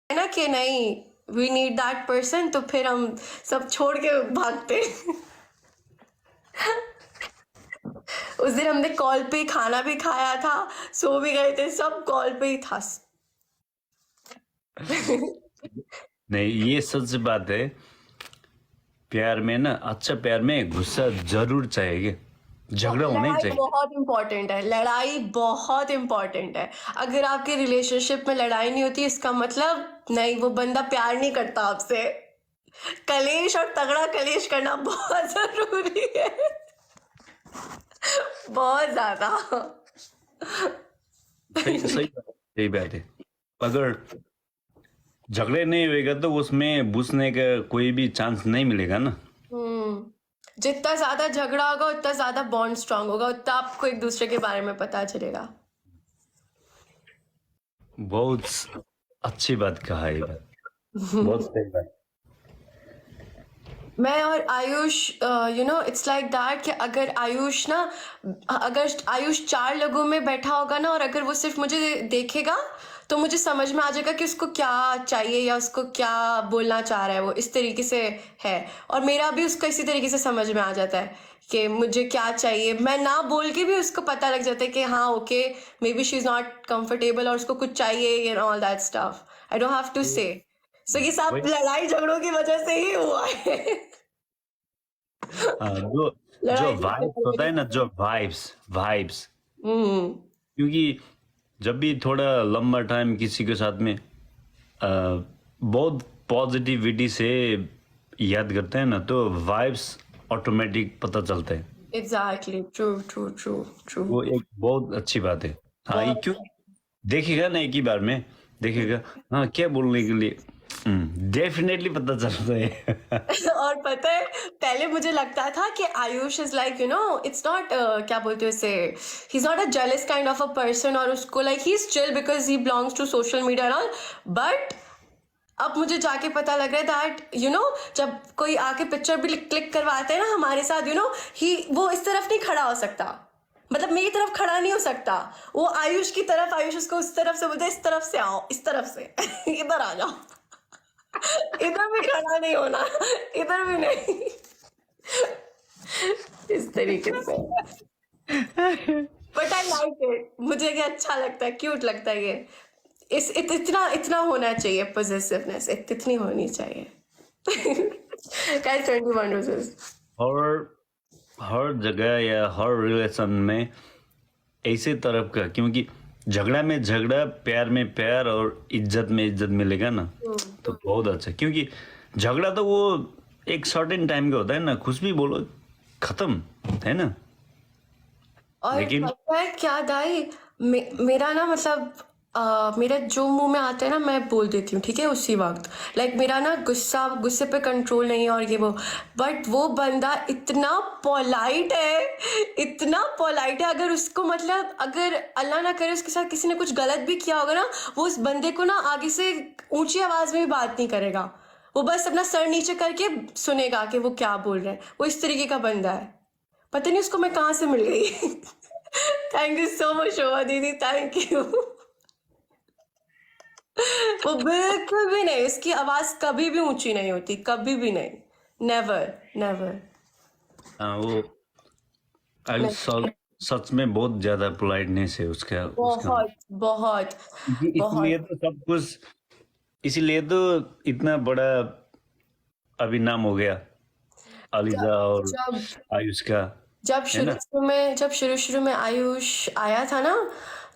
है ना कि नहीं, वी नीड दैट पर्सन, तो फिर हम सब छोड़ के भागते। उस दिन हमने कॉल पे खाना भी खाया था, सो भी गए थे, सब कॉल पे ही था। नहीं, ये सच बात है। प्यार में ना, अच्छा प्यार में गुस्सा जरूर चाहिए, झगड़ा होना ही लड़ाई चाहिए। बहुत इंपॉर्टेंट है, लड़ाई बहुत इंपॉर्टेंट है। अगर आपके रिलेशनशिप में लड़ाई नहीं होती, इसका मतलब नहीं, वो बंदा प्यार नहीं करता आपसे। कलेश और तगड़ा कलेश करना बहुत जरूरी है, बहुत ज्यादा। सही सही सही बात है। अगर झगड़े नहीं होएगा तो उसमें घुसने का कोई भी चांस नहीं मिलेगा ना। जितना ज्यादा झगड़ा होगा उतना ज्यादा बॉन्ड स्ट्रांग होगा, उतना आपको एक दूसरे के बारे में पता चलेगा। बहुत अच्छी बात कहा है, ये बात बहुत सही बात। मैं और आयुष, इट्स लाइक दैट कि अगर आयुष 4 लोगों में बैठा होगा ना, और अगर वो सिर्फ मुझे देखेगा, तो मुझे समझ में आ जाएगा कि उसको क्या चाहिए या उसको क्या बोलना चाह रहा है, वो इस तरीके से है। और मेरा भी उसको इसी तरीके से समझ में आ जाता है कि मुझे क्या चाहिए। मैं ना बोल के भी उसको पता लग जाता है कि हाँ okay, maybe she is not comfortable और उसको कुछ चाहिए and all that stuff. I don't have to say. So ये सब वही लड़ाई झगड़ों की वजह से ही हुआ है। जो जो लड़ाई वाइब्स होता है ना, जो वाइब्स, हम्म क्योंकि जब भी थोड़ा लंबा टाइम किसी के साथ में बहुत पॉजिटिविटी से याद करते हैं ना, तो वाइब्स ऑटोमेटिक पता चलते हैं। Exactly, true true true true. वो एक बहुत अच्छी बात है। हाँ, ये क्यों देखेगा ना, एक ही बार में देखेगा, हाँ क्या बोलने के लिए, डेफिनेटली पता चलता है। और पता है, पहले मुझे लगता था कि Ayush is like it's not, क्या बोलते हैं उसे, he is not a jealous kind of a person, और उसको like he is chill because he belongs to social media all. But अब मुझे जाके पता लग रहा है दैट जब कोई आके पिक्चर भी क्लिक करवाते हैं ना हमारे साथ, ही वो इस तरफ नहीं खड़ा हो सकता, मतलब मेरी तरफ खड़ा नहीं हो सकता, वो आयुष की तरफ, आयुष उसको उस तरफ से बोलते, इस तरफ से आओ, इस तरफ से इधर आ जाओ, इधर भी खड़ा नहीं होना, इधर भी नहीं, इस तरीके से। बट आई लाइक इट, मुझे ये अच्छा लगता है, क्यूट लगता है ये। इतना इतना होना चाहिए, पॉजिटिवनेस इतनी होनी चाहिए। Guys, 21 roses. हर हर जगह या हर रिलेशन में ऐसे तरफ का, क्योंकि झगड़ा में झगड़ा, प्यार में प्यार और इज्जत में इज्जत मिलेगा ना, तो बहुत अच्छा। क्योंकि झगड़ा तो वो एक सर्टेन टाइम का होता है ना, कुछ भी बोलो खत्म, है ना। और लेकिन पता है क्या दाई, मेरा ना मतलब मेरा जो मुंह में आता है ना, मैं बोल देती हूँ, ठीक है, उसी वक्त। लाइक मेरा ना गुस्से पे कंट्रोल नहीं है और ये वो। बट वो बंदा इतना पोलाइट है, इतना पोलाइट है, अगर उसको मतलब अगर अल्लाह ना करे उसके साथ किसी ने कुछ गलत भी किया होगा ना, वो उस बंदे को ना आगे से ऊंची आवाज में भी बात नहीं करेगा, वो बस अपना सर नीचे करके सुनेगा कि वो क्या बोल रहे हैं। वो इस तरीके का बंदा है, पता नहीं उसको मैं कहाँ से मिल गई। थैंक यू सो मच शोभा दीदी, थैंक यू। वो बिल्कुल भी नहीं, उसकी आवाज कभी भी ऊंची नहीं होती, कभी भी नहीं, नेवर नेवर। वो सच में बहुत ज्यादा पोलाइटनेस है उसका उसका बहुत बहुत इसलिए बहुत। तो सब कुछ, इसीलिए तो इतना बड़ा अभी नाम हो गया जब अलीजा और जब आयुष का, जब है ना। शुरू शुरू में आयुष आया था ना,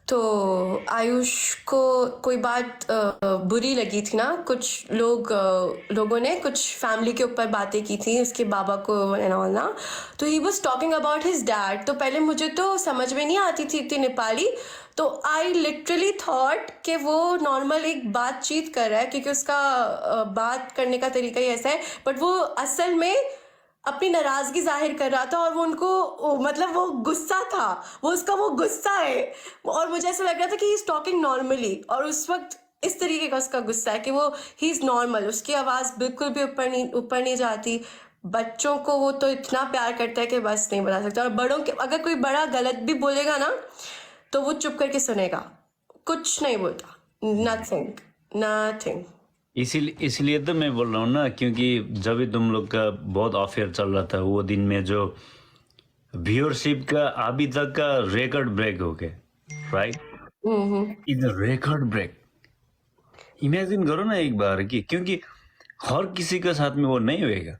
तो आयुष को कोई बात बुरी लगी थी ना, कुछ लोगों ने कुछ फैमिली के ऊपर बातें की थी उसके बाबा को एंड ऑल ना। तो he was talking about his dad. तो पहले मुझे तो समझ में नहीं आती थी इतनी नेपाली, तो आई लिटरली थॉट कि वो नॉर्मल एक बातचीत कर रहा है, क्योंकि उसका बात करने का तरीका ही ऐसा है। बट वो असल में अपनी नाराजगी जाहिर कर रहा था, और वो मतलब वो गुस्सा था, वो उसका वो गुस्सा है। और मुझे ऐसा लग रहा था कि ही इज टॉकिंग नॉर्मली, और उस वक्त इस तरीके का उसका गुस्सा है कि वो ही इज नॉर्मल, उसकी आवाज बिल्कुल भी ऊपर नहीं जाती। बच्चों को वो तो इतना प्यार करता है कि बस नहीं बता सकता। और बड़ों के अगर कोई बड़ा गलत भी बोलेगा ना, तो वो चुप करके सुनेगा, कुछ नहीं बोलता, नथिंग नथिंग। इसीलिए तो मैं बोल रहा हूँ ना, क्योंकि जब भी तुम लोग का बहुत अफेयर चल रहा था वो दिन में, जो व्यूअरशिप का अभी तक का रिकॉर्ड ब्रेक हो गया, right? Is record break. Imagine करो ना एक बार की, क्योंकि हर किसी के साथ में वो नहीं होएगा,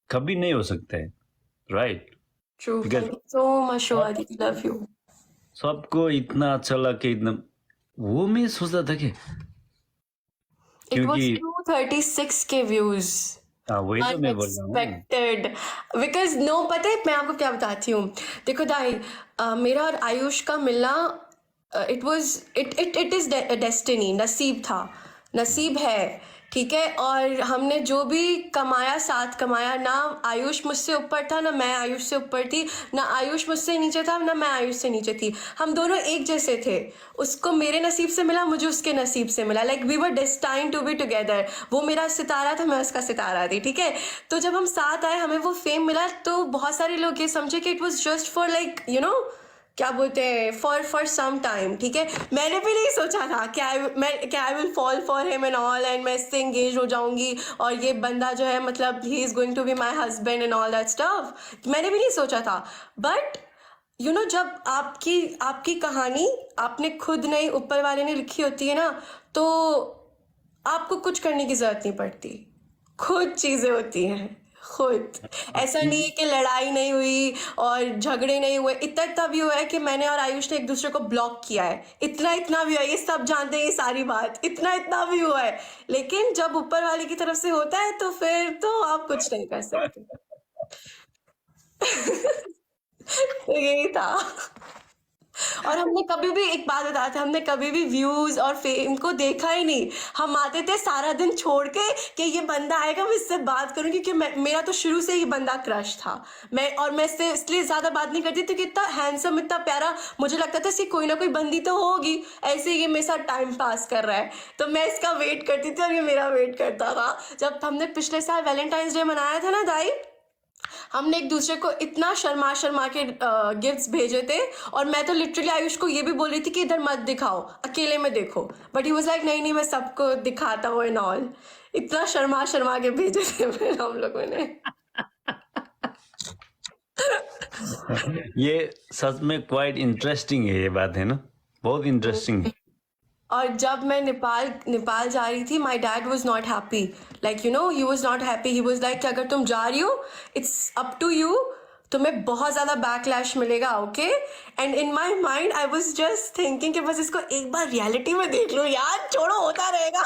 कभी नहीं हो सकता है, right? True. Because- Thank you so much, Shwadi. Love you. सबको इतना अच्छा लगा, इतना वो मैं सोचता था कि It was क्योंकि 236K views. हाँ, वही तो मैं बोल रहा हूँ। Unexpected. Because no, पता है मैं आपको क्या बताती हूँ। देखो दाई, मेरा और आयुष का मिलना, it is destiny, नसीब था, नसीब है, ठीक है। और हमने जो भी कमाया साथ कमाया, ना आयुष मुझसे ऊपर था ना मैं आयुष से ऊपर थी, ना आयुष मुझसे नीचे था ना मैं आयुष से नीचे थी, हम दोनों एक जैसे थे। उसको मेरे नसीब से मिला, मुझे उसके नसीब से मिला, like we were destined to be together. वो मेरा सितारा था, मैं उसका सितारा थी, ठीक है। तो जब हम साथ आए, हमें वो फेम मिला, तो बहुत सारे लोग ये समझे कि it was just for like क्या बोलते हैं, फॉर सम टाइम, ठीक है। मैंने भी नहीं सोचा था कि I will fall for him and all, and मैं इससे एंगेज हो जाऊंगी और ये बंदा जो है मतलब he is going to be my husband and all that stuff. मैंने भी नहीं सोचा था। बट जब आपकी कहानी आपने खुद नहीं, ऊपर वाले ने लिखी होती है ना, तो आपको कुछ करने की जरूरत नहीं पड़ती, खुद चीजें होती हैं खुद। ऐसा नहीं है कि लड़ाई नहीं हुई और झगड़े नहीं हुए। इतना भी हुआ है कि मैंने और आयुष ने एक दूसरे को ब्लॉक किया है, इतना भी हुआ है, ये सब जानते हैं ये सारी बात, इतना भी हुआ है। लेकिन जब ऊपर वाले की तरफ से होता है तो फिर तो आप कुछ नहीं कर सकते। तो यही था। और हमने कभी भी, एक बात बताते, हमने कभी भी व्यूज और फेम को देखा ही नहीं। हम आते थे सारा दिन छोड़ के कि ये बंदा आएगा मैं इससे बात करूं, क्योंकि मेरा तो शुरू से ही बंदा क्रश था। मैं इससे इसलिए ज्यादा बात नहीं करती थी कि इतना हैंडसम, इतना प्यारा, मुझे लगता था इसकी कोई ना कोई बंदी तो होगी, ऐसे ये मेरे साथ टाइम पास कर रहा है, तो मैं इसका वेट करती थी और ये मेरा वेट करता था। जब हमने पिछले साल वैलेंटाइंस डे मनाया था ना दाई, हमने एक दूसरे को इतना शर्मा के गिफ्ट्स भेजे थे, और मैं तो लिटरली आयुष को ये भी बोल रही थी कि इधर मत दिखाओ, अकेले में देखो, बट ही वाज लाइक नहीं मैं सबको दिखाता हूँ एंड ऑल। इतना शर्मा के भेजे थे फिर हम लोगों ने। ये सच में क्वाइट इंटरेस्टिंग है, ये बात है ना, बहुत इंटरेस्टिंग है। और जब मैं नेपाल जा रही थी, my dad was not happy, like he was not happy. He was like कि अगर तुम जा रही हो, इट्स अप टू यू, तुम्हें बहुत ज्यादा बैकलैश मिलेगा, okay. And in my mind I was just thinking कि बस इसको एक बार रियलिटी में देख लो यार, छोड़ो होता रहेगा।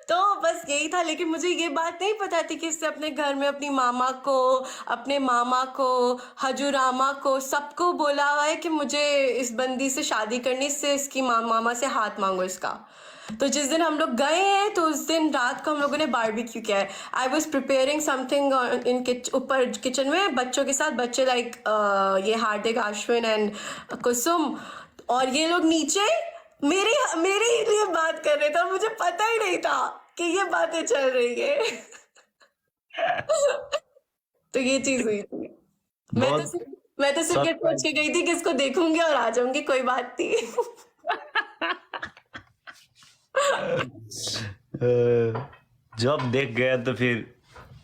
तो बस यही था। लेकिन मुझे ये बात नहीं पता थी कि इससे अपने घर में अपनी मामा को, अपने मामा को, हजूरामा को, सबको बोला हुआ है कि मुझे इस बंदी से शादी करनी, इससे इसकी मामा से हाथ मांगो इसका। तो जिस दिन हम लोग गए हैं, तो उस दिन रात को हम लोगों ने बारबेक्यू किया है। I was preparing something in ऊपर किचन में बच्चों के साथ, बच्चे लाइक ये हार्दिक, अश्विन एंड कुसुम, और ये लोग नीचे मेरे लिए बात कर रहे थे, और मुझे पता ही नहीं था कि ये बातें चल रही है। तो ये चीज हुई थी। मैं तो सिर्फ पूछ के गई थी कि इसको देखूंगी और आ जाऊंगी, कोई बात नहीं। जब देख गया तो फिर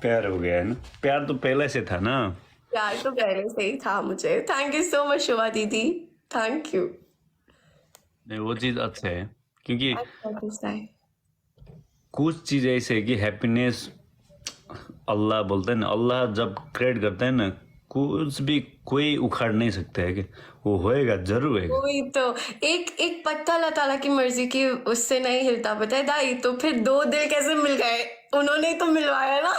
प्यार हो गया है ना। प्यार तो पहले से था ना। प्यार तो पहले से ही था मुझे। थैंक यू सो मच शुभा दीदी, थैंक यू। नहीं, वो चीज अच्छा है, क्योंकि कुछ चीज ऐसे है कि हैप्पीनेस अल्लाह बोलते हैं ना, अल्लाह जब क्रिएट करता है ना, कुछ भी कोई उखाड़ नहीं सकता है कि वो होएगा, जरूर होएगा। वही तो, एक पत्ता अल्लाह ताला की मर्जी की उससे नहीं हिलता, पता है दाई। तो फिर दो दिल कैसे मिल गए, उन्होंने ही तो मिलवाया ना।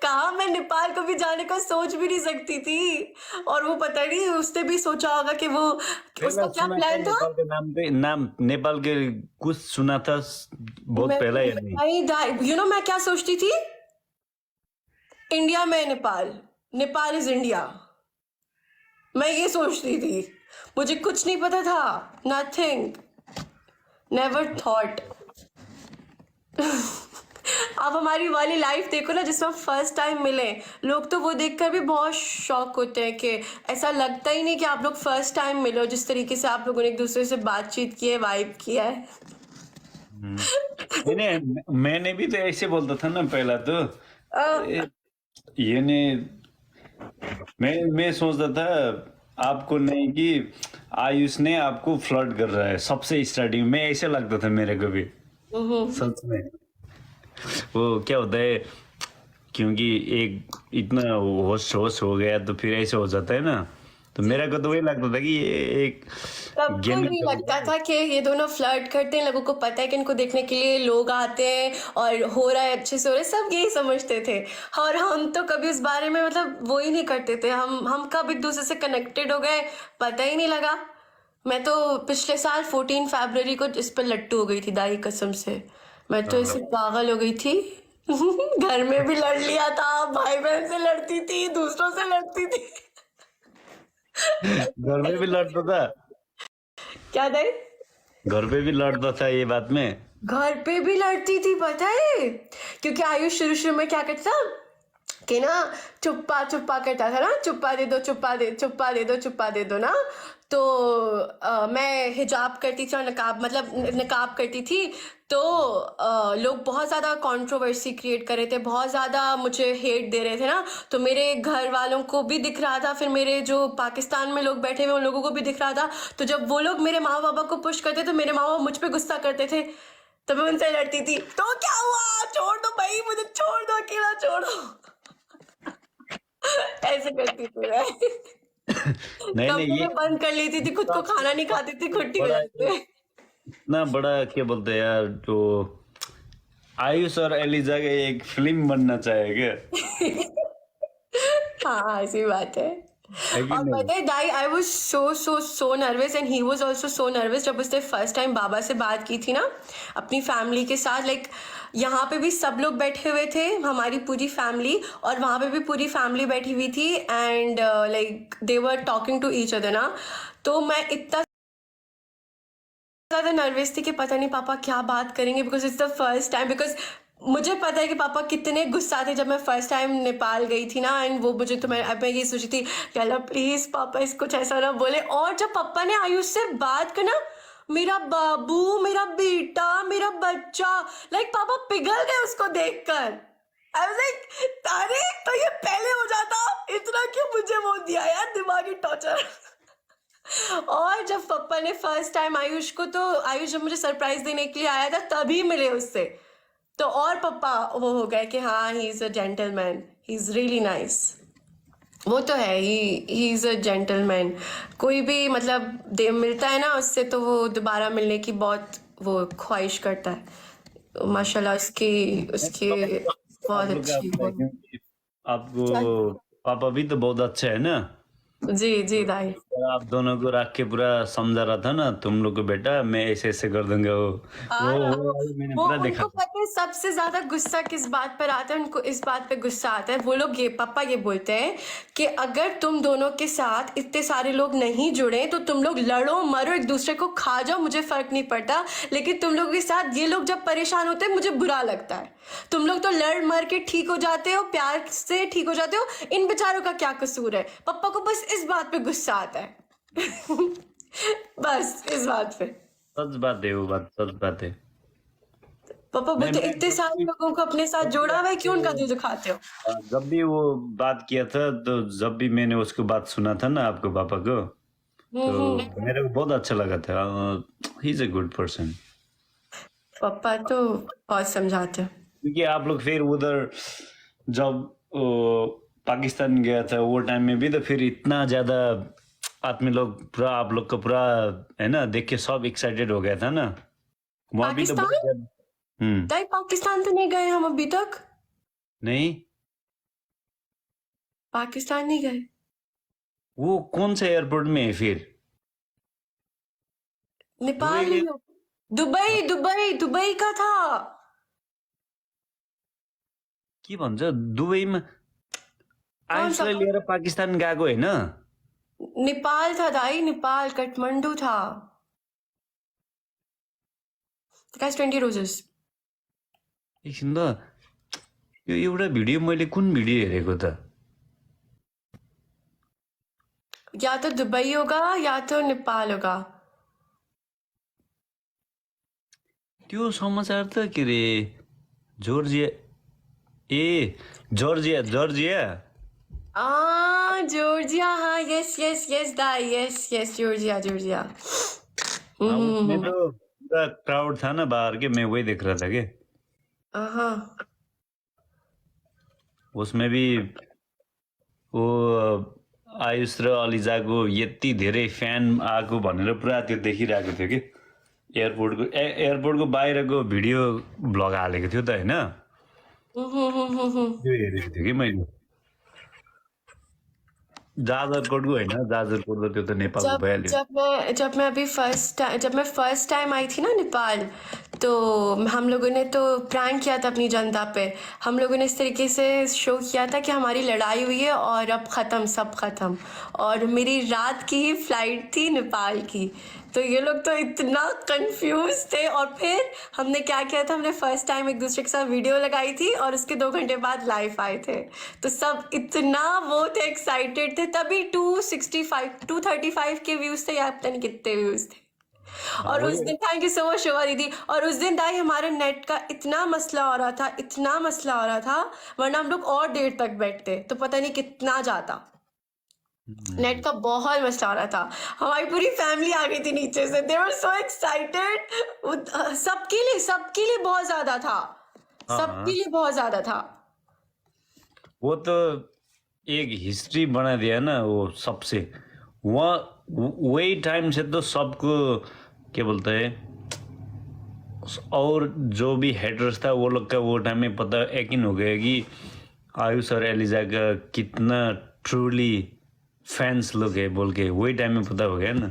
कहा मैं नेपाल को भी जाने का सोच भी नहीं सकती थी, और वो पता नहीं उसने भी सोचा होगा कि वो, उसका क्या प्लान था। नेपाल के नाम नेपाल के कुछ सुना था बहुत पहले या नहीं? मैं क्या सोचती थी, इंडिया में नेपाल, नेपाल इज इंडिया, मैं ये सोचती थी। मुझे कुछ नहीं पता था, नथिंग, नेवर थॉट। अब हमारी वाली लाइफ देखो ना, जिसमें फर्स्ट टाइम मिले लोग, तो वो देखकर भी बहुत शॉक होते हैं कि ऐसा लगता ही नहीं कि आप लोग फर्स्ट टाइम मिले हो, जिस तरीके से आप लोगों ने एक दूसरे से बातचीत की है, वाइब किया है। मैंने भी तो ऐसे बोलता था ना पहला तो अ, ए, ये ने मैं सोचता था आपको नहीं कि आयुष ने आपको फ्लर्ट कर रहा है सबसे स्टार्टिंग में ऐसे लगता था मेरे को भी हम्म। सच में वो क्या होता है क्योंकि एक इतना होश होश हो गया तो फिर ऐसे हो जाता है ना तो मेरा को तो वही लगता था कि ये एक सबको गेमिंग यही लगता करेगा था कि ये दोनों फ्लर्ट करते हैं, लोगों को पता है कि इनको देखने के लिए लोग आते हैं और हो रहा है, अच्छे से हो रहा है, सब यही समझते थे। और हम तो कभी उस बारे में मतलब वो ही नहीं करते थे, हम कब एक दूसरे से कनेक्टेड हो गए पता ही नहीं लगा। मैं तो पिछले साल 14 फरवरी को इस पर लट्टू हो गई थी, दाई कसम से। मैं तो इससे पागल हो गई थी। घर में भी लड़ लिया था, भाई बहन से लड़ती थी, दूसरों से लड़ती थी। घर में भी लड़ता था क्या दाई? घर पे भी लड़ता था ये बात में घर पे भी लड़ती थी पता है, क्योंकि आयुष शुरू शुरू में क्या करता कि ना, चुप्पा चुप्पा करता था ना, चुप्पा दे दो, चुप्पा दे, चुप्पा दे दो, चुप्पा दे दो ना। तो मैं हिजाब करती थी और नकाब मतलब नकाब करती थी। तो लोग बहुत ज़्यादा कंट्रोवर्सी क्रिएट कर रहे थे, बहुत ज़्यादा मुझे हेट दे रहे थे ना। तो मेरे घर वालों को भी दिख रहा था, फिर मेरे जो पाकिस्तान में लोग बैठे हुए उन लोगों को भी दिख रहा था। तो जब वो लोग मेरे माँ बाबा को पुश करते तो मेरे माँ बाबा मुझ पे गुस्सा करते थे, तो मैं उनसे लड़ती थी। तो क्या हुआ, छोड़ दो भाई, मुझे छोड़ दो, अकेला छोड़ दो। ऐसे करती थी मैं। नहीं नहीं कमरे ये में बंद कर लेती थी, खुद को खाना नहीं खाती थी, खुट्टी हो बड़ा जाती थी। इतना बड़ा क्या बोलते हैं यार जो आयुष और एलिजा का एक फिल्म बनना चाहेगा हाँ ऐसी बात है। है कि और नहीं पता है दाई, I was so nervous and he was also so nervous जब उसने फर्स्ट टाइम बाबा से बात की थी ना, अपनी फैमिली के साथ। लाइक यहाँ पे भी सब लोग बैठे हुए थे, हमारी पूरी फैमिली, और वहाँ पे भी पूरी फैमिली बैठी हुई थी, and like they were talking to each other ना। तो मैं इतना ज़्यादा नर्वस थी कि पता नहीं पापा क्या बात करेंगे, because it's the first time. Because मुझे पता है कि पापा कितने गुस्सा थे जब मैं फर्स्ट टाइम नेपाल गई थी ना, एंड वो मुझे तो मैं ये सोची थी कि अल्लाह प्लीज पापा इस कुछ ऐसा ना बोले। और जब पापा ने आयुष से बात करना, मेरा बाबू, मेरा बेटा, मेरा बच्चा, लाइक पापा पिघल गए उसको देखकर। आई वाज लाइक अरे तो ये पहले हो जाता, इतना क्यों मुझे वो दिया यार, दिमागी टॉर्चर। और जब पापा ने फर्स्ट टाइम आयुष को, तो आयुष जब मुझे सरप्राइज देने के लिए आया था तभी मिले उससे, तो और पापा वो हो गए कि हाँ he is a gentleman, he is really nice. वो तो है, ही इज अ जेंटलमैन। कोई भी मतलब दे मिलता है ना उससे, तो वो दोबारा मिलने की बहुत वो ख्वाहिश करता है। माशाल्लाह उसकी उसकी आप बहुत लोग का अच्छी अपना है, वो। क्योंकि आपको क्या? पापा भी तो बहुत अच्छा है ना जी जी दाई। तो आप दोनों को रख के पूरा समझा रहा था ना तुम लोग को बेटा मैं ऐसे ऐसे कर दूंगा हाँ वो वाला मैंने वो पूरा देखा उनको था पता है सबसे ज्यादा गुस्सा किस बात पर आता है, उनको इस बात पे गुस्सा आता है। वो लोग ये पापा ये बोलते हैं कि अगर तुम दोनों के साथ इतने सारे लोग नहीं जुड़े तो तुम लोग लड़ो मरो एक दूसरे को खा जाओ, मुझे फर्क नहीं पड़ता, लेकिन तुम लोग के साथ ये लोग जब परेशान होते हैं मुझे बुरा लगता है। तुम लोग तो लड़ मर के ठीक हो जाते हो, प्यार से ठीक हो जाते हो, इन बेचारों का क्या कसूर है। पापा को बस इस बात पे गुस्सा आता है। बस इस बात पे सच बात है वो बात सच बात है पापा नहीं बोलते मैं इतने सारे लोगों को अपने साथ जब भी जोड़ा हुआ है, क्यों उनका आपको दिल दुखाते हो। जब भी वो बात किया था तो जब भी मैंने उसको बात सुना था ना आपको पापा को तो मेरे को बहुत अच्छा लगा था he is a good person पापा तो बहुत समझाते हैं। क्योंकि आप लोग फिर उधर जब पाकिस्तान गया था वो टाइम में भी तो फिर इतना ज्यादा आदमी लोग पूरा आप लोग का पूरा है ना देख के सब एक्साइटेड हो गया था ना वहां भी तो बहुत पाकिस्तान? ज्यादा ताई पाकिस्तान तो नहीं गए हम अभी तक। नहीं पाकिस्तान नहीं गए। वो कौन से एयरपोर्ट में है फिर दुबई नेपाल गए नहीं हो। दुबई दुबई दुबई का था। के भन्छ दुबईमा कौन सा? आयुषलाई लिएर पाकिस्तान गएको होइन नेपाल था दाई, नेपाल काठमांडू था। Guys 20 roses. एकछिन त यो एउटा भिडियो मैले कुन भिडियो हेरेको त या तो दुबई होगा या तो नेपाल होगा। त्यो समाचार त के रे जर्जिया जर्जिया जर्जिया जॉर्जिया, हाँ, यस यस यस दाई, यस यस, जॉर्जिया जॉर्जिया। हाँ, उसमें तो पूरा क्राउड था ना बाहर के, मैं वही देख रहा था कि हाँ, उसमें भी वो आयुष र अलिजाको यति धेरै फ्यान आएको भनेर पुरा त्यो देखिरहेको थियो कि एयरपोर्टको बाहिरको भिडियो भ्लग हालेको थियो त होइन, त्यो हेरेको थियो कि मैले। जाजरकोटको होइन, जाजरकोट त त्यो त नेपालको जब भइहाल्यो। जब मैं अभी जब मैं फर्स्ट टाइम आई थी ना नेपाल, तो हम लोगों ने तो प्रैंक किया था अपनी जनता पे। हम लोगों ने इस तरीके से शो किया था कि हमारी लड़ाई हुई है और अब ख़त्म, सब ख़त्म। और मेरी रात की ही फ्लाइट थी नेपाल की, तो ये लोग तो इतना कंफ्यूज थे। और फिर हमने क्या किया था, हमने फर्स्ट टाइम एक दूसरे के साथ वीडियो लगाई थी और उसके 2 घंटे बाद लाइव आए थे। तो सब इतना वो थे, एक्साइटेड थे। तभी 235 के व्यूज थे, या पता नहीं कितने व्यूज थे। और उस दिन, थैंक यू सो मच शोभा दीदी, और उस दिन दाई हमारे नेट का इतना मसला हो रहा था, इतना मसला हो रहा था, वरना हम लोग और देर तक बैठते तो पता नहीं कितना जाता। नेट का बहुत मसला हो रहा था। हमारी पूरी फैमिली आ गई थी नीचे से, दे वर सो एक्साइटेड। सबके लिए बहुत ज्यादा था, सबके लिए बहुत ज्यादा था। वो तो एक हिस्ट्री बना दिया ना वो सबसे, वहाँ वही टाइम से तो सबको क्या बोलते हैं, और जो भी हेटर्स था वो लोग का वो टाइम में पता यकीन हो गया कि आयुष और एलिजा का कितना ट्रूली फैंस लोग है बोल के, वही टाइम में पता हो गया ना।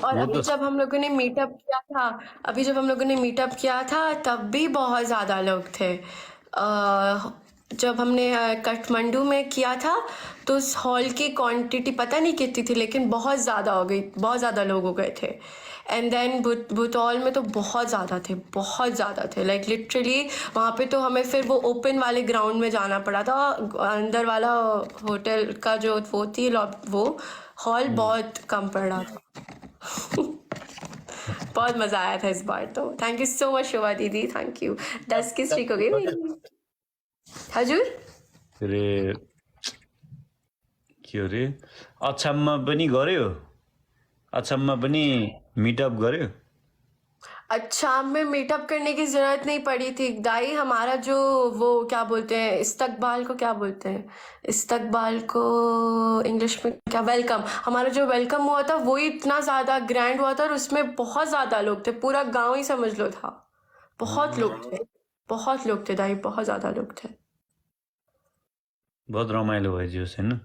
और अभी जब हम लोगों ने मीटअप किया था, तब भी बहुत ज़्यादा लोग थे। जब हमने काठमांडू में किया था, तो उस हॉल की क्वांटिटी पता नहीं कितनी थी, लेकिन बहुत ज़्यादा हो गई, बहुत ज़्यादा लोग हो गए थे। एंड देन बुतौल में तो बहुत ज़्यादा थे, लाइक लिटरली वहाँ पे तो हमें फिर वो ओपन वाले ग्राउंड में जाना पड़ा था। अंदर वाला होटल का जो वो थी वो हॉल बहुत कम पड़ रहा था। बहुत मजा आया था इस बार तो। थैंक यू सो मच शोभा दीदी, थैंक यू। 10 की स्ट्रीक हो गई मेरी। हजुर रे के अरे अछाममा पनि गर्यो, अछाममा पनि मिटअप गर्यो। अच्छा, में मीटअप करने की जरूरत नहीं पड़ी थी दाई। हमारा जो वो क्या बोलते हैं, इस्तकबाल को क्या बोलते हैं, इस्तकबाल को इंग्लिश में क्या, वेलकम। हमारा जो वेलकम हुआ था वो ही इतना ज़्यादा ग्रैंड हुआ था, और उसमें बहुत ज़्यादा लोग थे, पूरा गांव ही समझ लो था। बहुत लोग थे दाई, बहुत ज़्यादा लोग थे। बहुत रमाइलो भयो हैन।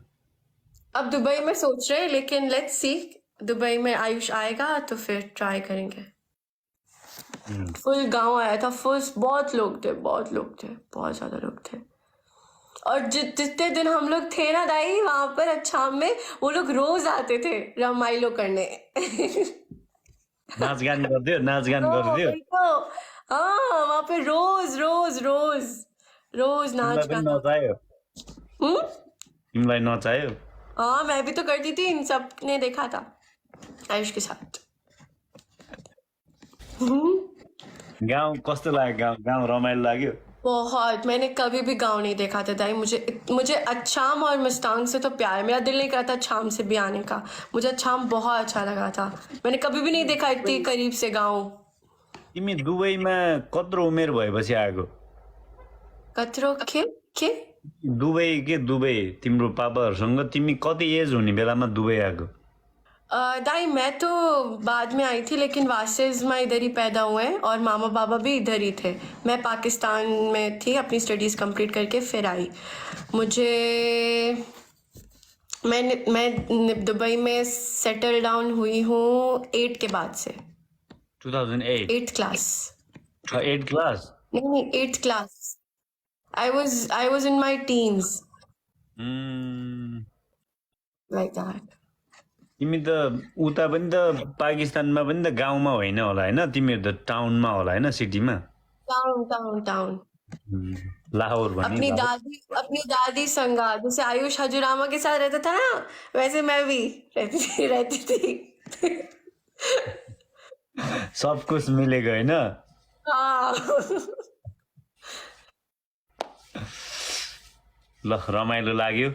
अब दुबई में सोच रहे हैं, लेकिन लेट्स सी, दुबई में आयुष आएगा तो फिर ट्राई करेंगे। फुल गांव आया था, फुल, बहुत लोग थे, बहुत ज्यादा लोग थे। और जितने दिन हम लोग थे ना दाई वहां पर अछाम में, वो लोग रोज आते थे रामायलो करने। नाचगान गरिदियो। तो हाँ, वहां पे रोज नाच गाना। नचायो, हम्म, तिमीलाई नचायो। हाँ, मैं भी तो करती थी, इन सब ने देखा था आयुष के साथ। गाउँ कस्तो लाग्यो, गाउँ रमाइलो लाग्यो। बहुत, मैंने कभी भी गाँव नहीं देखा था दाई। मुझे अछाम और मुस्तांग से तो प्यार है, मेरा दिल नहीं करता अछाम से भी आने का। मुझे अछाम बहुत अच्छा लगा था, मैंने कभी भी नहीं देखा इतनी करीब से गाँव। तिमी दुबईमा कत्रो उमेर भएपछि आएको? कत्रो के दुबई तिम्रो पापाहरूसँग तिमी कति एज हुने बेलामा दुबई आएको? दाई मैं तो बाद में आई थी, लेकिन वासिस मैं इधर ही पैदा हुए हैं और मामा बाबा भी इधर ही थे। मैं पाकिस्तान में थी, अपनी स्टडीज़ कंप्लीट करके फिर आई। मैं दुबई में सेटल डाउन हुई हूँ 8 के बाद से। 2008? 8th class. 8th class? नहीं, 8th class. I was in my teens, like that. तिमी त उता पनि त पाकिस्तानमा पनि त गाउँमा होइन होला होइन, तिमीहरू त टाउनमा होला होइन, सिटीमा? टाउन। लाहौर भन्ने अपनी दादी संगा, जैसे आयुष हजूरामा के साथ रहता था ना, वैसे मैं भी रहती थी। सब कुछ मिलेको होइन हाँ ल रमाइलो लाग्यो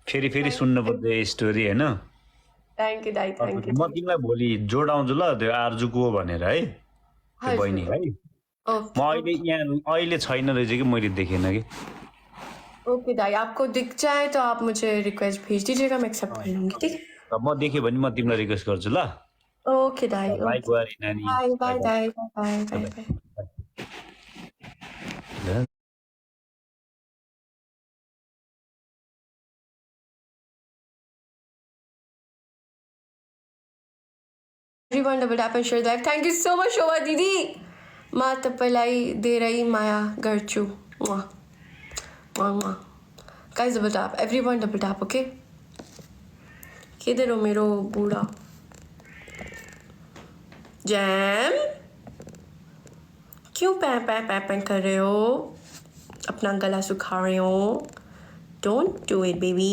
फेरि फेरि सुन्नुपर्छ यो स्टोरी होइन थैंक यू दाई, थैंक यू। म तिमीलाई भोलि जोडाउँछु ल त्यो आर्जुको हो भनेर है त्यो हजुर। बहिनीलाई म ओके अहिले यहाँ अहिले छैन रहेछ कि मैले देखेन कि ओके दाई, आपको दिख जाए तो आप मुझे रिक्वेस्ट भेज दीजिएगा, मैं एक्सेप्ट कर लूंगी, ठीक है? त म देखेँ भने म तिमीलाई रिक्वेस्ट गर्छु ल ओके दाई, बाई ओके। बुहारी नानी बाय बाई बाय दाई, bye bye bye bye. Everyone double tap and share the live. Thank you so much, Shobha Didi. Ma tapalai de rahi maya garchu. Mwah. Mwah, mwah. Guys, double tap. Everyone double tap, okay? किधर हो मेरो बूढ़ा? Jam क्यों पैं पैं पैं पैं कर रहे हो? अपना गला सुखा रहे हो? Don't do it, baby.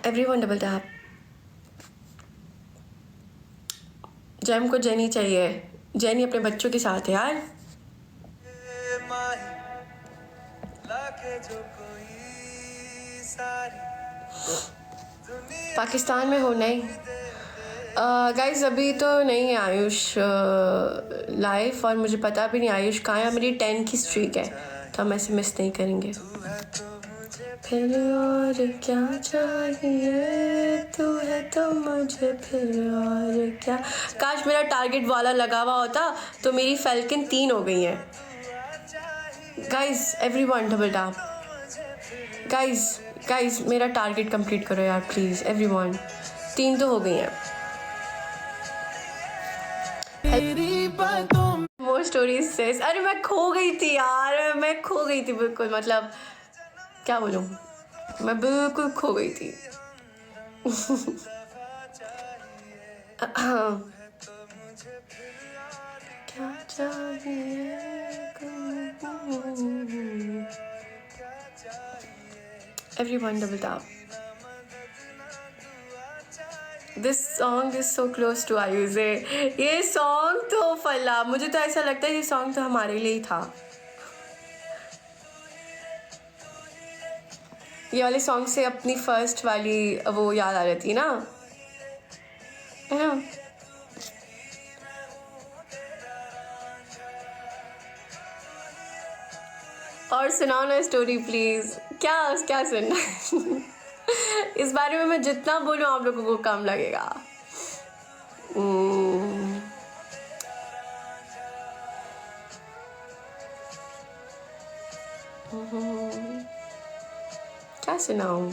Everyone double tap. Jam को जेनी चाहिए। जेनी अपने बच्चों के साथ है यार। पाकिस्तान में हो नहीं? गाइज अभी तो नहीं है आयुष लाइव और मुझे पता भी नहीं आयुष कहाँ है। मेरी 10 की स्ट्रीक है तो हम ऐसे मिस नहीं करेंगे। फिर और क्या चाहिए, तू है तो मुझे फिर और क्या। काश मेरा टारगेट वाला लगा हुआ होता तो मेरी फैल्कन 3 हो गई है। Guys everyone double tap. Guys मेरा टारगेट कंप्लीट करो यार प्लीज एवरीवन। 3 तो हो गई हैं। More stories says. अरे मैं खो गई थी यार, मैं खो गई थी बिल्कुल, मतलब क्या बोलूं, मैं बिल्कुल खो गई थी। क्या चाहिए। Everyone double tap. This song is so close to आयुज़े। ये सॉन्ग तो फला, मुझे तो ऐसा लगता है ये सॉन्ग तो हमारे लिए ही था। ये वाले सॉन्ग से अपनी फर्स्ट वाली वो याद आ रही थी ना, है ना? और सुनाओ ना स्टोरी प्लीज। क्या सुनना है? इस बारे में मैं जितना बोलूँ आप लोगों को कम लगेगा। क्या सुनाऊँ?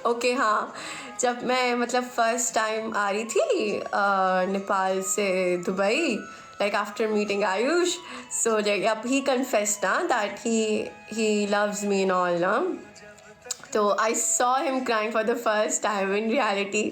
ओके हाँ, जब मैं मतलब फर्स्ट टाइम आ रही थी नेपाल से Dubai, like after meeting Ayush, so like he confessed na that he loves me and all na. So I saw him crying for the first time in reality.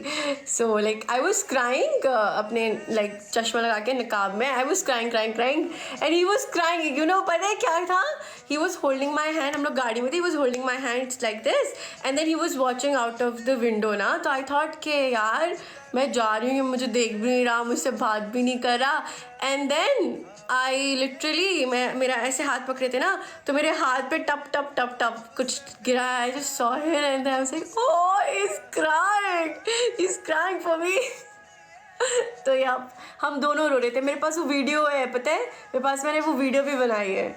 So like I was crying अपने like चश्मा लगा के निकाब में, I was crying and he was crying, you know पता है क्या था? He was holding my hand, हम लोग गाड़ी में थे, he was holding my hand like this and then he was watching out of the window ना, तो I thought कि यार मैं जा रही हूँ, मुझे देख भी नहीं रहा, मुझसे बात भी नहीं कर रहा। एंड देन आई लिटरली मेरा ऐसे हाथ पकड़े थे ना, तो मेरे हाथ पे टप टप टप टप कुछ गिरा। I just saw him and I was like oh he is crying for me. तो यार हम दोनों रो रहे थे। मेरे पास वो वीडियो है, पता है मेरे पास, मैंने वो वीडियो भी बनाई है।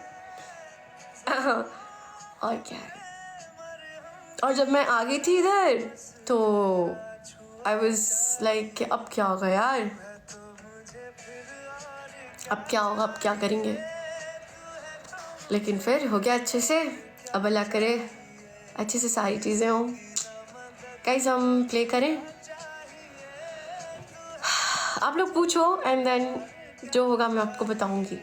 और क्या है, और जब मैं आ गई थी इधर तो आई वॉज लाइक अब क्या होगा यार, अब क्या होगा, अब क्या करेंगे। लेकिन फिर हो गया अच्छे से। अब अल्लाह करे अच्छे से सारी चीज़ें हों। गाइस हम प्ले करें, आप लोग पूछो एंड देन जो होगा मैं आपको बताऊंगी।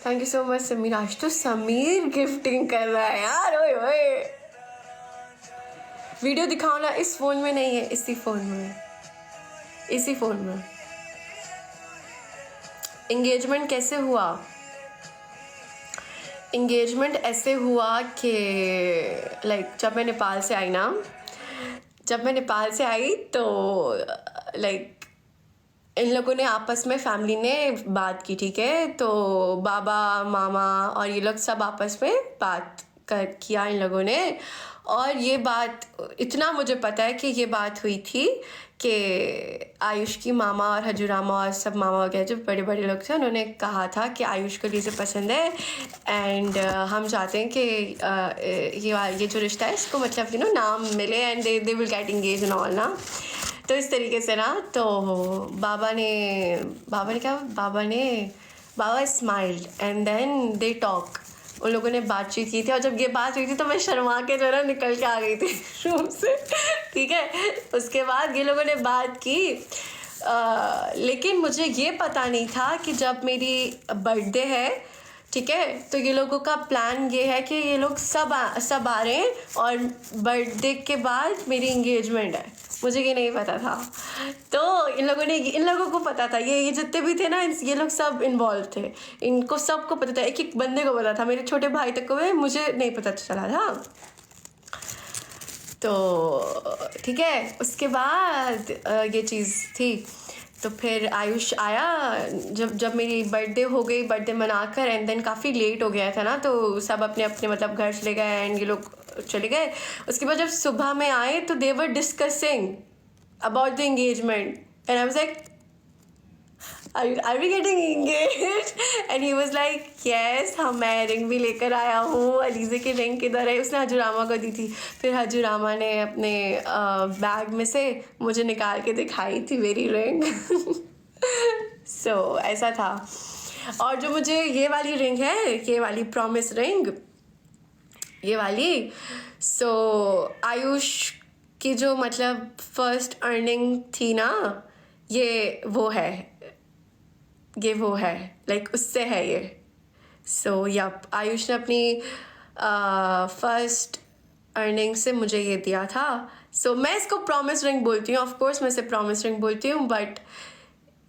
Thank you so much Sameer. आज तो समीर गिफ्टिंग कर रहा है यार, ओए ओए। वीडियो दिखाओ ना, इस फ़ोन में नहीं है, इसी फ़ोन में, इसी फ़ोन में। एंगेजमेंट कैसे हुआ? एंगेजमेंट ऐसे हुआ कि लाइक जब मैं नेपाल से आई ना, जब मैं नेपाल से आई तो लाइक इन लोगों ने आपस में फैमिली ने बात की, ठीक है? तो बाबा मामा और ये लोग सब आपस में बात कर किया इन लोगों ने। और ये बात इतना मुझे पता है कि ये बात हुई थी कि आयुष की मामा और हजूरामा और सब मामा वगैरह जो बड़े बड़े लोग थे उन्होंने कहा था कि आयुष को लीजिए पसंद है एंड हम चाहते हैं कि ये जो रिश्ता है इसको मतलब नाम मिले and they will get engage and all ना। तो इस तरीके से ना तो बाबा smiled and then they talk. उन लोगों ने बातचीत की थी और जब ये बात हुई थी तो मैं शर्मा के जो है ना निकल के आ गई थी रूम से, ठीक है? उसके बाद ये लोगों ने बात की लेकिन मुझे ये पता नहीं था कि जब मेरी बर्थडे है, ठीक है, तो ये लोगों का प्लान ये है कि ये लोग सब आ रहे हैं और बर्थडे के बाद मेरी इंगेजमेंट है। मुझे ये नहीं पता था। तो इन लोगों को पता था, ये जितने भी थे ना ये लोग सब इन्वॉल्व थे, इनको सबको पता था, एक एक बंदे को पता था, मेरे छोटे भाई तक को भी मुझे नहीं पता चला था। तो ठीक है, उसके बाद ये चीज़ थी। तो फिर आयुष आया जब मेरी बर्थडे हो गई, बर्थडे मनाकर एंड देन काफ़ी लेट हो गया था ना, तो सब अपने अपने मतलब घर चले गए एंड ये लोग चले गए। उसके बाद जब सुबह में आए तो they were discussing about the engagement and I was like are we getting engaged? And he was like yes, हम मैं रिंग भी लेकर आया हूँ। अलीज़े की रिंग किधर है? उसने हजूरामा को दी थी। फिर हजूरामा ने अपने बैग में से मुझे निकाल के दिखाई थी मेरी रिंग। सो ऐसा था। और जो मुझे ये वाली रिंग है, ये वाली प्रॉमिस रिंग, ये वाली, सो आयुष की जो मतलब फर्स्ट अर्निंग थी ना, ये वो है लाइक उससे है ये। सो यप, आयुष ने अपनी फर्स्ट अर्निंग से मुझे ये दिया था। सो मैं इसको प्रॉमिस रिंग बोलती हूँ, ऑफ कोर्स मैं इसे प्रॉमिस रिंग बोलती हूँ, बट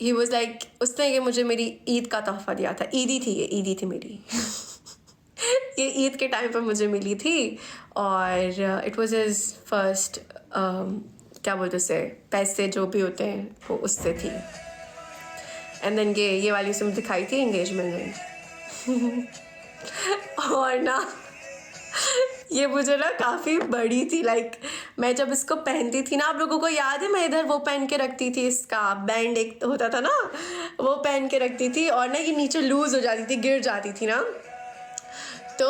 ही वाज लाइक उसने ये मुझे मेरी ईद का तोहफा दिया था। ईदी थी मेरी। ये ईद के टाइम पर मुझे मिली थी और इट वाज हिज फर्स्ट क्या बोलते उसे, पैसे जो भी होते हैं वो उससे थी। एंड देन ये वाली उसने दिखाई थी एंगेजमेंट रिंग। और ना ये मुझे ना काफ़ी बड़ी थी, लाइक मैं जब इसको पहनती थी ना, आप लोगों को याद है मैं इधर वो पहन के रखती थी, इसका बैंड एक होता था ना, वो पहन के रखती थी और ना ये नीचे लूज़ हो जाती थी, गिर जाती थी ना। तो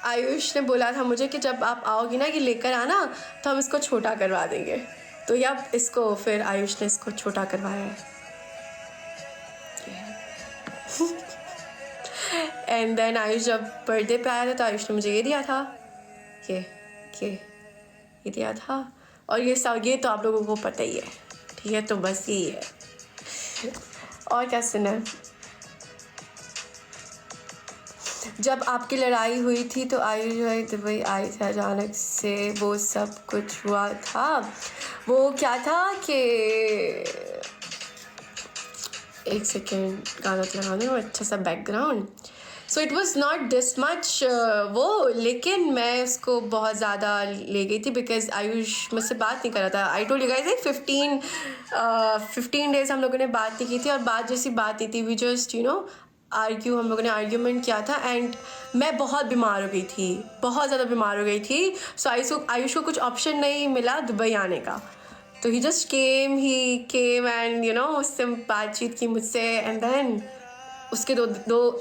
आयुष ने बोला था मुझे कि जब आप आओगी ना ये लेकर आना तो हम इसको छोटा करवा देंगे। तो यब इसको फिर आयुष ने इसको छोटा करवाया है। एंड देन आयुष जब बर्थडे पे आया था तो आयुष ने मुझे ये दिया था, ये दिया था। और ये तो आप लोगों को पता ही है, ठीक है? तो बस यही है। और क्या सुना? जब आपकी लड़ाई हुई थी तो आयुष दुबई आई थी अचानक से, वो सब कुछ हुआ था। वो क्या था कि एक सेकेंड गाना लगा दूँ अच्छा सा background. So it was not this much वो, लेकिन मैं उसको बहुत ज़्यादा ले गई थी बिकॉज आयुष मुझसे बात नहीं कर रहा था। I told you guys like 15 days हम लोगों ने बात नहीं की थी और बात जैसी बात नहीं थी, वी जस्ट हम लोगों ने आर्ग्यूमेंट किया था एंड मैं बहुत बीमार हो गई थी, बहुत ज़्यादा बीमार हो गई थी। सो आयुष को कुछ ऑप्शन नहीं मिला दुबई आने का, तो ही जस्ट केम एंड उससे बातचीत की मुझसे एंड देन उसके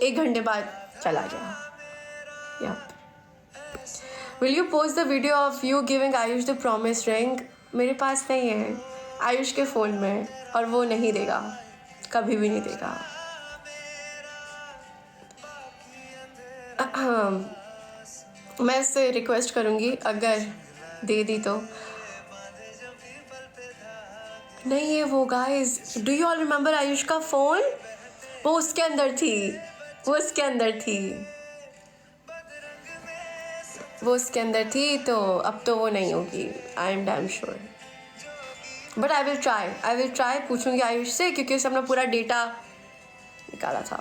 एक घंटे बाद चला गया। Will you post the video of you giving Ayush the promise ring? मेरे पास नहीं है, आयुष के फ़ोन में, और वो नहीं देगा, कभी भी नहीं देगा। मैं उससे रिक्वेस्ट करूँगी अगर दे दी तो। नहीं है वो guys, do you all remember Ayush का फ़ोन? वो उसके अंदर थी, वो उसके अंदर थी, तो अब तो वो नहीं होगी, I am damn sure. But I will try पूछूंगी आयुष से, क्योंकि उसने अपना पूरा डेटा निकाला था।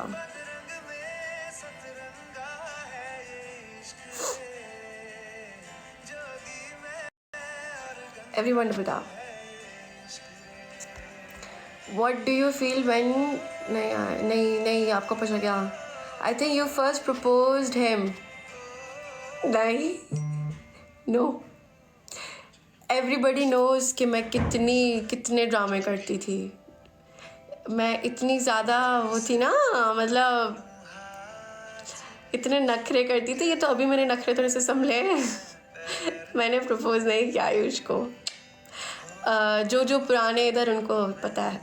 Everyone बता, what do you feel when नहीं आपको पता गया। I think you first proposed him। नहीं, no, everybody knows कि मैं कितने ड्रामे करती थी। मैं इतनी ज़्यादा वो थी ना, मतलब इतने नखरे करती थी। ये तो अभी मैंने नखरे थोड़े से संभले मैंने प्रपोज नहीं किया आयुष को। जो पुराने इधर उनको पता है,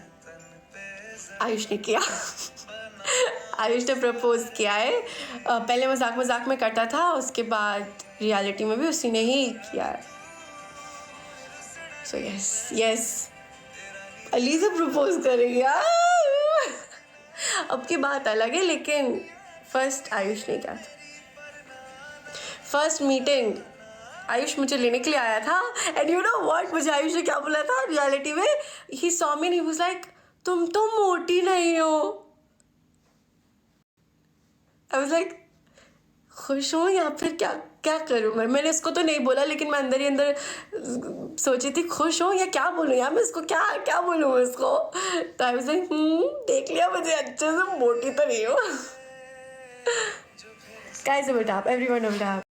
आयुष ने किया आयुष ने प्रपोज किया है। पहले मजाक मजाक में करता था, उसके बाद रियलिटी में भी उसी ने ही किया है। सो यस अली से प्रपोज करेगी यार अब की बात अलग है, लेकिन फर्स्ट आयुष ने किया था। फर्स्ट मीटिंग आयुष मुझे लेने के लिए आया था, एंड यू नो व्हाट, मुझे आयुष ने क्या बोला था रियलिटी में। He saw me and he was like, तुम तो मोटी नहीं हो। आई वाज लाइक, खुश हूँ या फिर क्या क्या करूँ मैंने इसको तो नहीं बोला, लेकिन मैं अंदर ही अंदर सोची थी खुश हूँ या क्या बोलूँ यार मैं इसको, क्या बोलूँ मैं इसको। तो आई वाज लाइक, देख लिया मुझे अच्छे से, मोटी तो नहीं हो कैसे बेटा आप, एवरीवन बेटा आप।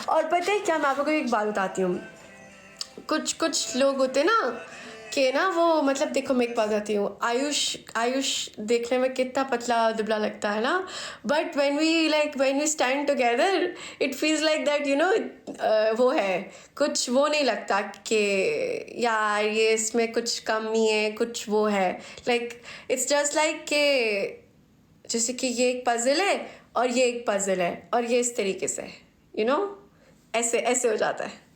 और पता है क्या, मैं आपको एक बात बताती हूँ। कुछ लोग होते ना कि ना वो, मतलब देखो मैं एक बात बताती हूँ, आयुष देखने में कितना पतला दुबला लगता है ना, but when we stand together it feels like that, you know, वो है कुछ, वो नहीं लगता कि यार ये इसमें कुछ कमी है, कुछ वो है। लाइक इट्स जस्ट लाइक कि जैसे कि ये एक पजल है और ये एक पजल है और ये इस तरीके से, यू नो, ऐसे हो जाता है।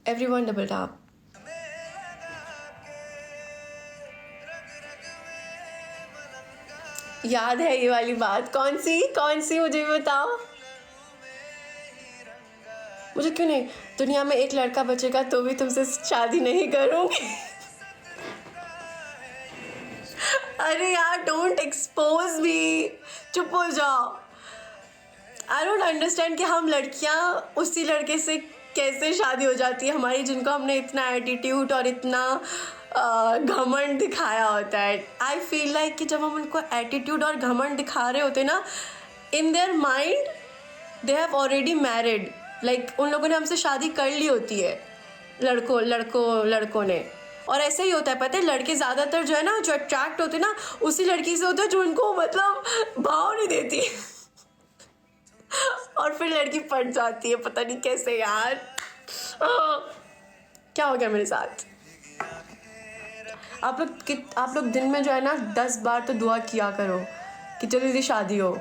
Everyone double tap. याद है ये वाली बात? कौन सी मुझे भी बताओ। मुझे क्यों नहीं, दुनिया में एक लड़का बचेगा तो भी तुमसे शादी नहीं करूंगी अरे यार डोंट एक्सपोज मी, चुप हो जाओ। आई डोंट अंडरस्टैंड कि हम लड़कियां उसी लड़के से कैसे शादी हो जाती है हमारी, जिनको हमने इतना एटीट्यूड और इतना घमंड दिखाया होता है। आई फील लाइक कि जब हम उनको एटीट्यूड और घमंड दिखा रहे होते ना, in their mind they have already married. Like उन लोगों ने हमसे शादी कर ली होती है, लड़कों ने। और ऐसे ही होता है, पता है, लड़के ज़्यादातर जो है ना, जो अट्रैक्ट होते हैं ना, उसी लड़की से होते हैं जो उनको मतलब भाव नहीं देती और फिर लड़की पट जाती है, पता नहीं कैसे यार। क्या हो गया मेरे साथ। आप लोग दिन में जो है ना 10 बार तो दुआ किया करो कि जल्दी शादी हो,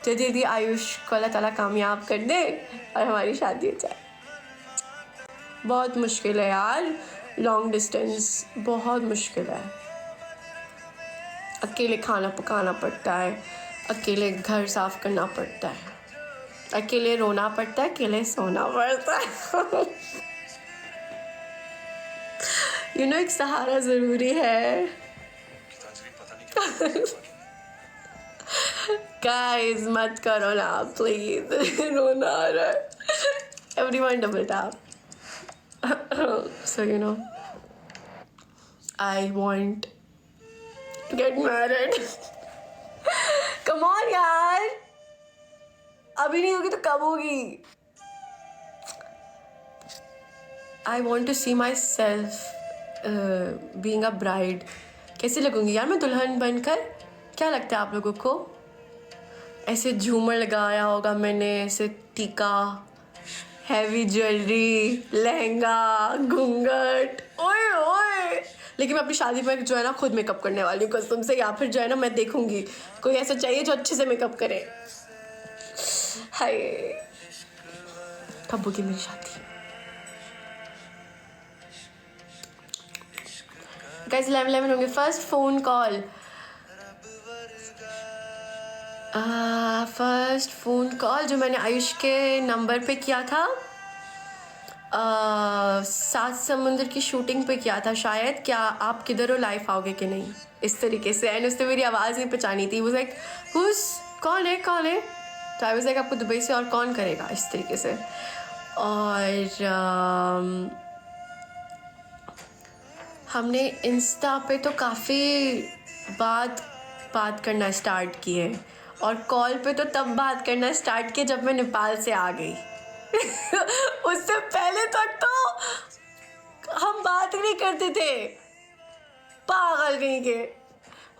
जल्दी आयुष को अल्लाह ताला कामयाब कर दे और हमारी शादी हो जाए। बहुत मुश्किल है यार, लॉन्ग डिस्टेंस बहुत मुश्किल है। अकेले खाना पकाना पड़ता है, अकेले घर साफ करना पड़ता है, अकेले रोना पड़ता है, अकेले सोना पड़ता है यू नो, एक सहारा ज़रूरी है गाइस मत करो ना प्लीज रोना आ रहा है। Everyone double tap. So you know, I want to get married come on यार, अभी नहीं होगी तो कब होगी। I want to see myself being a bride। कैसे लगूंगी यार मैं दुल्हन बनकर? क्या लगता है आप लोगों को? ऐसे झूमर लगाया होगा मैंने, ऐसे टीका, हैवी ज्वेलरी, लहंगा, घूंघट, ओए ओए। लेकिन मैं अपनी शादी पर जो है ना खुद मेकअप करने वाली हूँ कसम से, या फिर जो है ना मैं देखूंगी कोई ऐसा चाहिए जो अच्छे से मेकअप करे। हाय कब होगी मेरी शादी? गाइस 11 होंगे। First phone call, first phone call जो मैंने आयुष के नंबर पे किया था, सात समुंदर की शूटिंग पे किया था शायद, क्या आप किधर हो, लाइफ आओगे कि नहीं, इस तरीके से। एंड उसने मेरी आवाज़ नहीं पहचानी थी, वो लाइक हुस, कौन है कौन है, तो आई वाज लाइक आपको दुबई से और कौन करेगा, इस तरीके से। और हमने इंस्टा पे तो काफ़ी बात करना स्टार्ट किए, और कॉल पे तो तब बात करना स्टार्ट किए जब मैं नेपाल से आ गई। उससे पहले तक तो हम बात ही नहीं करते थे, पागल कहीं के।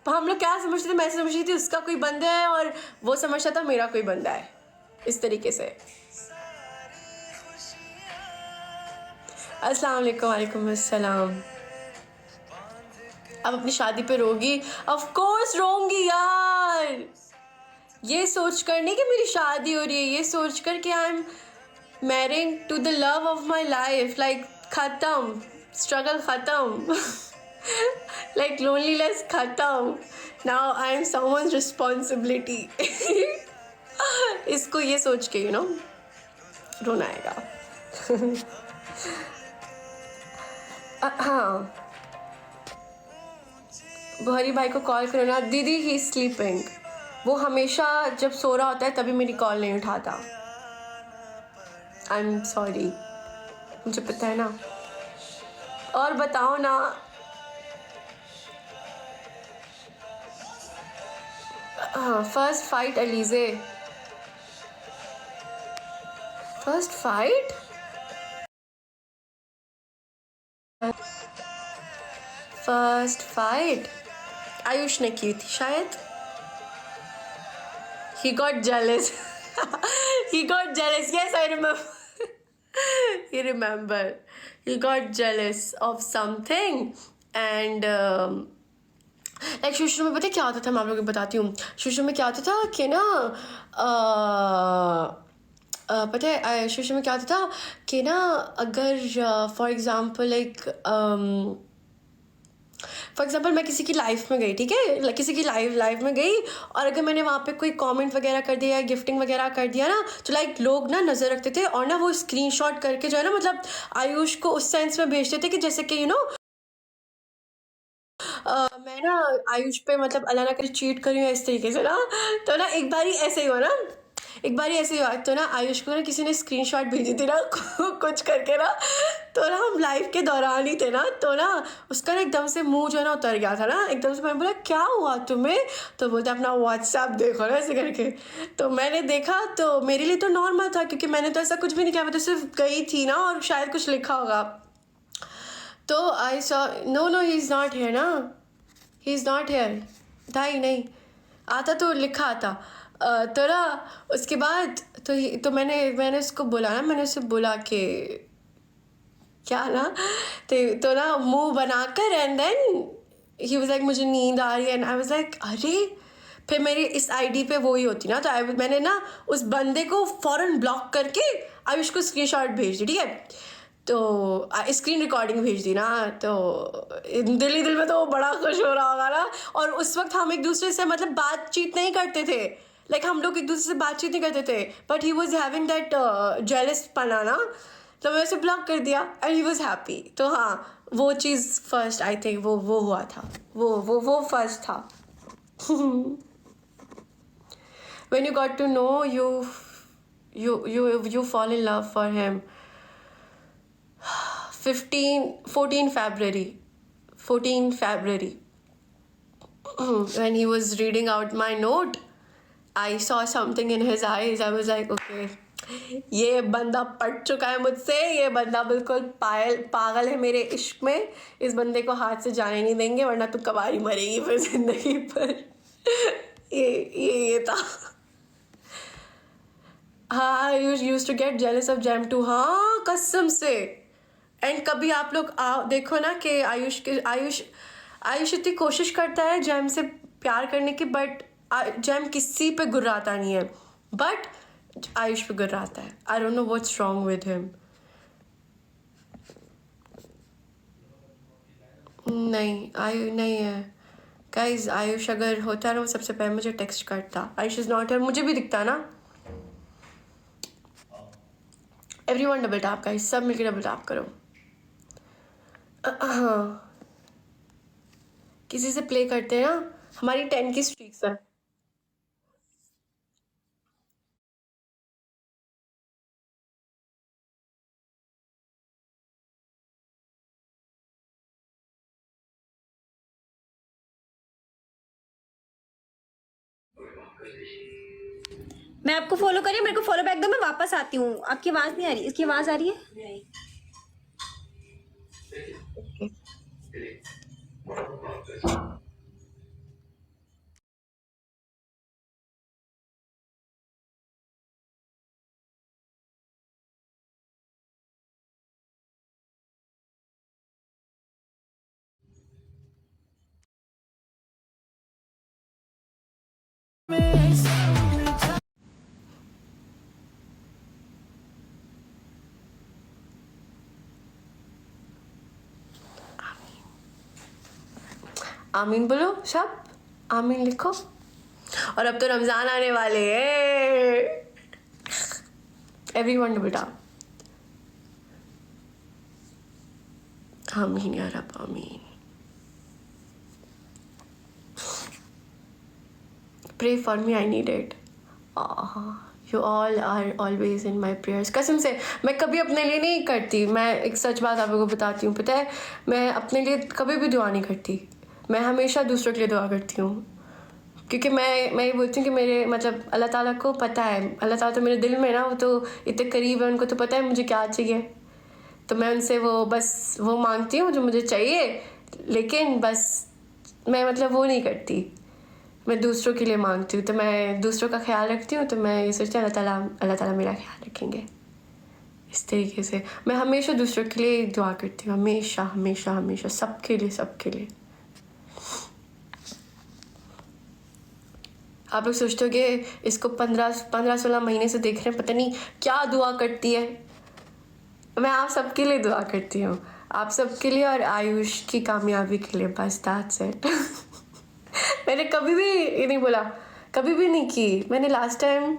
हम लोग क्या समझते थे, मैं समझती थी उसका कोई बंदा है और वो समझता था मेरा कोई बंदा है, इस तरीके से। अस्सलाम वालेकुम। वालेकुम अस्सलाम। अब अपनी शादी पे रोगी? ऑफ कोर्स रोऊंगी यार, ये सोच कर नहीं कि मेरी शादी हो रही है, ये सोच कर कि I am marrying to the love of my life. Like ख़त्म, स्ट्रगल ख़त्म, लाइक लोनलीनेस ख़त्म, now I am someone's responsibility. इसको ये सोच के रोना आएगा। हाँ, बुहरी भाई को कॉल करो ना। दीदी ही स्लीपिंग, वो हमेशा जब सो रहा होता है तभी मेरी कॉल नहीं उठाता। आई एम सॉरी, मुझे पता है ना। और बताओ ना, हाँ, first fight Alizeh, first fight Ayush ने की थी शायद। He got jealous. He got jealous. Yes, I remember. He got jealous of something, and like शुरू में पता है क्या होता था, मैं आप लोगों को बताती हूँ। शुरू में क्या होता था कि ना पता है शुरू में क्या होता था कि ना, अगर फॉर एग्जाम्पल मैं किसी की लाइफ में गई, ठीक है, किसी की लाइफ में गई, और अगर मैंने वहाँ पे कोई कमेंट वगैरह कर दिया या गिफ्टिंग वगैरह कर दिया ना, तो लाइक लोग ना नज़र रखते थे और ना वो स्क्रीनशॉट करके जो है ना, मतलब आयुष को उस सेंस में भेजते थे कि जैसे कि मैं ना आयुष पे मतलब अल्लाह ना करे चीट करी हूँ, इस तरीके से ना। तो ना एक बारी ऐसे ही हुआ, तो ना आयुष को ना किसी ने स्क्रीनशॉट भेजी थी ना, कुछ करके ना, तो ना हम लाइव के दौरान ही थे ना, तो ना उसका ना एकदम से मुंह जो है ना उतर गया था ना एकदम से। मैंने बोला क्या हुआ तुम्हें, तो बोलते अपना व्हाट्सएप देखो ना, ऐसे करके। तो मैंने देखा, तो मेरे लिए तो नॉर्मल था क्योंकि मैंने तो ऐसा कुछ भी नहीं किया, मैं तो सिर्फ गई थी ना और शायद कुछ लिखा होगा। तो I saw no he is not here ना, ही इज़ नॉट हेयर था ही नहीं, आता तो लिखा आता। तो ना उसके बाद तो मैंने उसको बोला ना, मैंने उससे बोला कि क्या ना, तो ना मुंह बनाकर, and then he was like मुझे नींद आ रही है, एंड आई वाज लाइक अरे, फिर मेरी इस आईडी पे वो ही होती ना, तो मैंने ना उस बंदे को फ़ौरन ब्लॉक करके आयुष को स्क्रीनशॉट भेज दी, ठीक है, तो स्क्रीन रिकॉर्डिंग भेज दी ना। तो दिल ही दिल में तो वो बड़ा खुश हो रहा होगा ना। और उस वक्त हम एक दूसरे से मतलब बातचीत नहीं करते थे, लाइक हम लोग एक दूसरे से बातचीत नहीं करते थे, but he was having that jealous पना ना, तो मैं उसे ब्लॉक कर दिया एंड ही वॉज हैप्पी। तो हाँ, वो चीज़ फर्स्ट आई थिंक वो हुआ था, वो फर्स्ट था। when you got to know you fall in love for him. 14 February, when he was reading out my note, I saw something in his eyes. I was like, okay, ये बंदा पट चुका है मुझसे, ये बंदा बिल्कुल पागल है मेरे इश्क में, इस बंदे को हाथ से जाने नहीं देंगे वरना तू कबारी मरेगी फिर जिंदगी पर। ये था। हाँ, use to get jealous of Jem too, हाँ कसम से। एंड कभी आप लोग देखो ना कि आयुष इतनी कोशिश करता है जैम से प्यार करने की, बट जैम किसी पे गुर्राता नहीं है, बट आयुष पे गुर्राता है। I don't know what's wrong with him. नहीं है गाइज, आयुष अगर होता ना वो सबसे पहले मुझे टेक्स्ट करता। आयुष इज नॉट हियर, मुझे भी दिखता ना, एवरीवन डबल टैप गाइस, सब मिलके डबल टैप करो। किसी से प्ले करते हैं ना, हमारी 10 की स्ट्रीक्स है। मैं आपको फॉलो करिए, मेरे को फॉलो बैक दो, मैं वापस आती हूँ। आपकी आवाज नहीं आ रही, इसकी आवाज आ रही है? आमीन बोलो सब, आमीन लिखो। और अब तो रमजान आने वाले हैं। Everyone double tap. आमीन या रब, आमीन। Pray for me, I need it. You all are always in my prayers. कसम से मैं कभी अपने लिए नहीं करती। मैं एक सच बात आप लोगों को बताती हूँ, पता है, मैं अपने लिए कभी भी दुआ नहीं करती। मैं हमेशा दूसरों के लिए दुआ करती हूँ, क्योंकि मैं ये बोलती हूँ कि मेरे मतलब अल्लाह ताला को पता है, अल्लाह ताला तो मेरे दिल में ना, वो तो इतने करीब है, उनको तो पता है मुझे क्या चाहिए। तो मैं उनसे बस वो मांगती हूँ जो मुझे चाहिए, लेकिन बस मैं मतलब वो नहीं करती, मैं दूसरों के लिए मांगती हूँ। तो मैं दूसरों का ख्याल रखती हूँ, तो मैं ये सोचती हूँ अल्लाह ताला मेरा ख्याल रखेंगे। इस तरीके से मैं हमेशा दूसरों के लिए दुआ करती हूँ, हमेशा हमेशा हमेशा, सबके लिए सबके लिए। आप लोग सोचते हो कि इसको 15-16 महीने से देख रहे हैं, पता नहीं क्या दुआ करती है। मैं आप सबके लिए दुआ करती हूँ, आप सबके लिए और आयुष की कामयाबी के लिए, बस दैट्स इट। मैंने कभी भी ये नहीं बोला, कभी भी नहीं की। मैंने लास्ट टाइम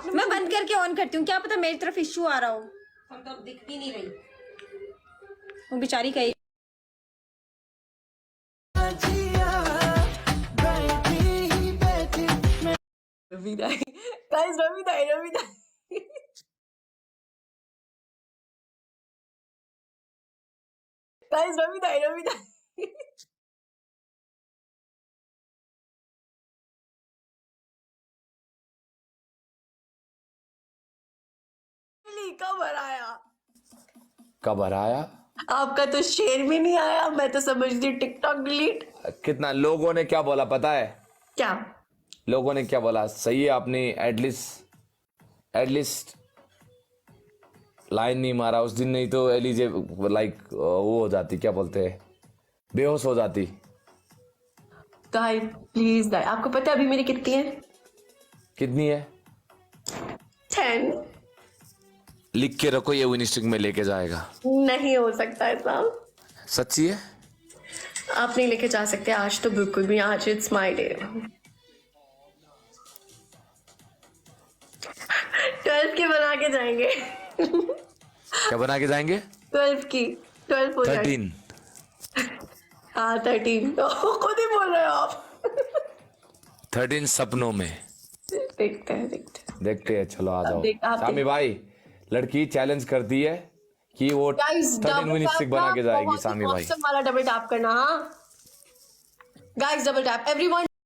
मैं बंद करके ऑन करती हूँ, क्या पता मेरी तरफ इश्यू आ रहा हो। हम तो अब दिख भी नहीं रही, वो बेचारी कही। रविदाई गाइस, रविदाई गाइस, रविदाई कब आया? कब हराया? आपका तो शेर भी नहीं आया, मैं तो समझती हूँ टिकटॉक डिलीट। कितना लोगों ने क्या बोला पता है? क्या लोगों ने क्या बोला? सही है, आपने एटलीस्ट लाइन नहीं मारा उस दिन, नहीं तो एलिजे लाइक वो हो जाती, क्या बोलते हैं, बेहोश हो जाती। गाइस प्लीज गाइस, आपको पता है अभी मेरी कितनी है? कितनी है? 10। लिख के रखो, ये विनिंग स्ट्रीक में लेके जाएगा। नहीं हो सकता ऐसा, सच्ची है? आप नहीं लेके जा सकते आज, तो बिल्कुल भी। आज इट्स माय डे। 12 की बना के जाएंगे। क्या बना के जाएंगे? 12 की, 12 हो जाएगी। 13। हाँ 13, खुद ही बोल रहे हो आप। 13 सपनों में। देखते हैं देखते हैं, चलो आ जाओ। आप सामी भाई, लड़की चैलेंज करती है कि वो 13 विनिंग स्ट्रीक बना के जाएगी। सामी भाई वाला डबल टैप करना। हाँ गाइस, डबल टैप एवरीवन।